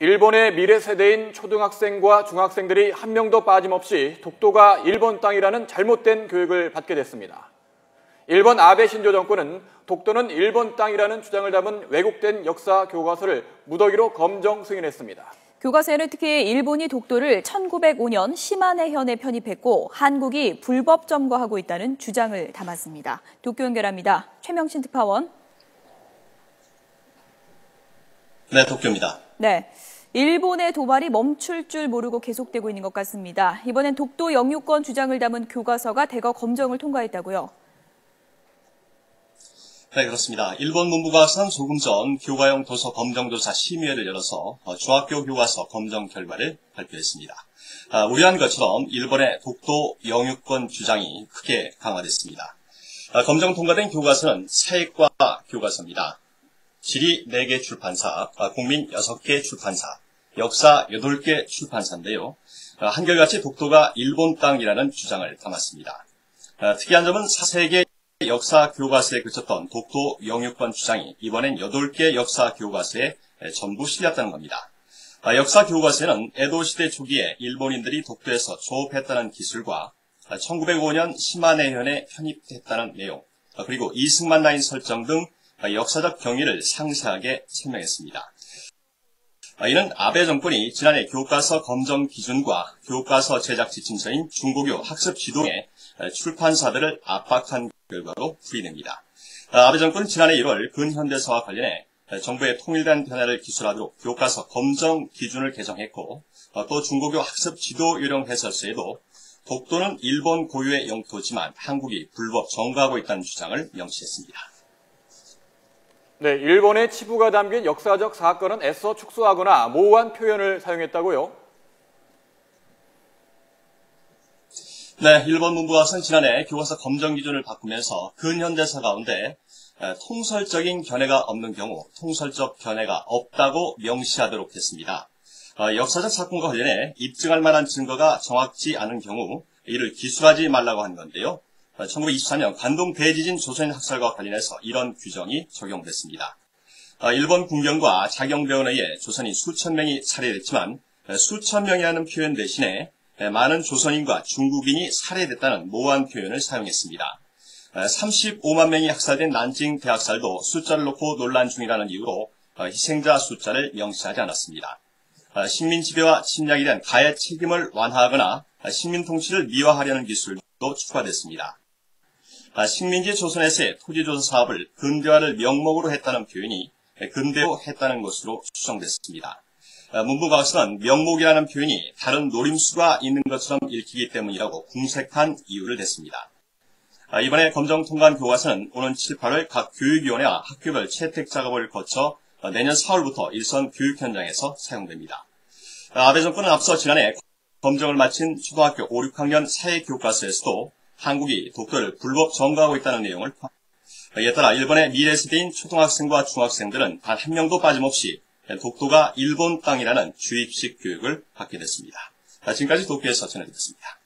일본의 미래 세대인 초등학생과 중학생들이 한 명도 빠짐없이 독도가 일본 땅이라는 잘못된 교육을 받게 됐습니다. 일본 아베 신조 정권은 독도는 일본 땅이라는 주장을 담은 왜곡된 역사 교과서를 무더기로 검정 승인했습니다. 교과서에는 특히 일본이 독도를 1905년 시마네현에 편입했고 한국이 불법 점거하고 있다는 주장을 담았습니다. 도쿄 연결합니다. 최명신 특파원. 네, 도쿄입니다. 네, 일본의 도발이 멈출 줄 모르고 계속되고 있는 것 같습니다. 이번엔 독도 영유권 주장을 담은 교과서가 대거 검정을 통과했다고요? 네, 그렇습니다. 일본 문부과학省조금 전 교과용 도서 검정조사 심의회를 열어서 중학교 교과서 검정 결과를 발표했습니다. 우려한 것처럼 일본의 독도 영유권 주장이 크게 강화됐습니다. 검정 통과된 교과서는 사회과 교과서입니다. 지리 4개 출판사, 국민 6개 출판사, 역사 8개 출판사인데요. 한결같이 독도가 일본 땅이라는 주장을 담았습니다. 특이한 점은 4세기 역사 교과서에 그쳤던 독도 영유권 주장이 이번엔 8개 역사 교과서에 전부 실렸다는 겁니다. 역사 교과서에는 에도 시대 초기에 일본인들이 독도에서 조업했다는 기술과 1905년 시마네현에 편입했다는 내용, 그리고 이승만 라인 설정 등 역사적 경위를 상세하게 설명했습니다. 이는 아베 정권이 지난해 교과서 검정 기준과 교과서 제작 지침서인 중고교 학습 지도에 출판사들을 압박한 결과로 풀이됩니다. 아베 정권은 지난해 1월 근현대사와 관련해 정부의 통일된 변화를 기술하도록 교과서 검정 기준을 개정했고 또 중고교 학습 지도 요령 해설서에도 독도는 일본 고유의 영토지만 한국이 불법 점거하고 있다는 주장을 명시했습니다. 네, 일본의 치부가 담긴 역사적 사건은 애써 축소하거나 모호한 표현을 사용했다고요? 네, 일본 문부과학省지난해 교과서 검정 기준을 바꾸면서 근현대사 가운데 통설적인 견해가 없는 경우 통설적 견해가 없다고 명시하도록 했습니다. 역사적 사건과 관련해 입증할 만한 증거가 정확치 않은 경우 이를 기술하지 말라고 한 건데요. 1924년 관동 대지진 조선인 학살과 관련해서 이런 규정이 적용됐습니다. 일본 군경과 자경배원에 의해 조선인 수천 명이 살해됐지만 수천 명이라는 표현 대신에 많은 조선인과 중국인이 살해됐다는 모호한 표현을 사용했습니다. 35만 명이 학살된 난징 대학살도 숫자를 놓고 논란 중이라는 이유로 희생자 숫자를 명시하지 않았습니다. 식민 지배와 침략에 대한 가해 책임을 완화하거나 식민 통치를 미화하려는 기술도 추가됐습니다. 식민지 조선에서의 토지조사 사업을 근대화를 명목으로 했다는 표현이 근대화했다는 것으로 추정됐습니다. 문부과학省명목이라는 표현이 다른 노림수가 있는 것처럼 읽히기 때문이라고 궁색한 이유를 댔습니다. 이번에 검정 통과한 교과서는 오는 7, 8월 각 교육위원회와 학교별 채택 작업을 거쳐 내년 4월부터 일선 교육 현장에서 사용됩니다. 아베 정권은 앞서 지난해 검정을 마친 초등학교 5, 6학년 사회교과서에서도 한국이 독도를 불법 점거하고 있다는 내용을 포함합니다. 이에 따라 일본의 미래 세대인 초등학생과 중학생들은 단 한 명도 빠짐없이 독도가 일본 땅이라는 주입식 교육을 받게 됐습니다. 지금까지 도쿄에서 전해드렸습니다.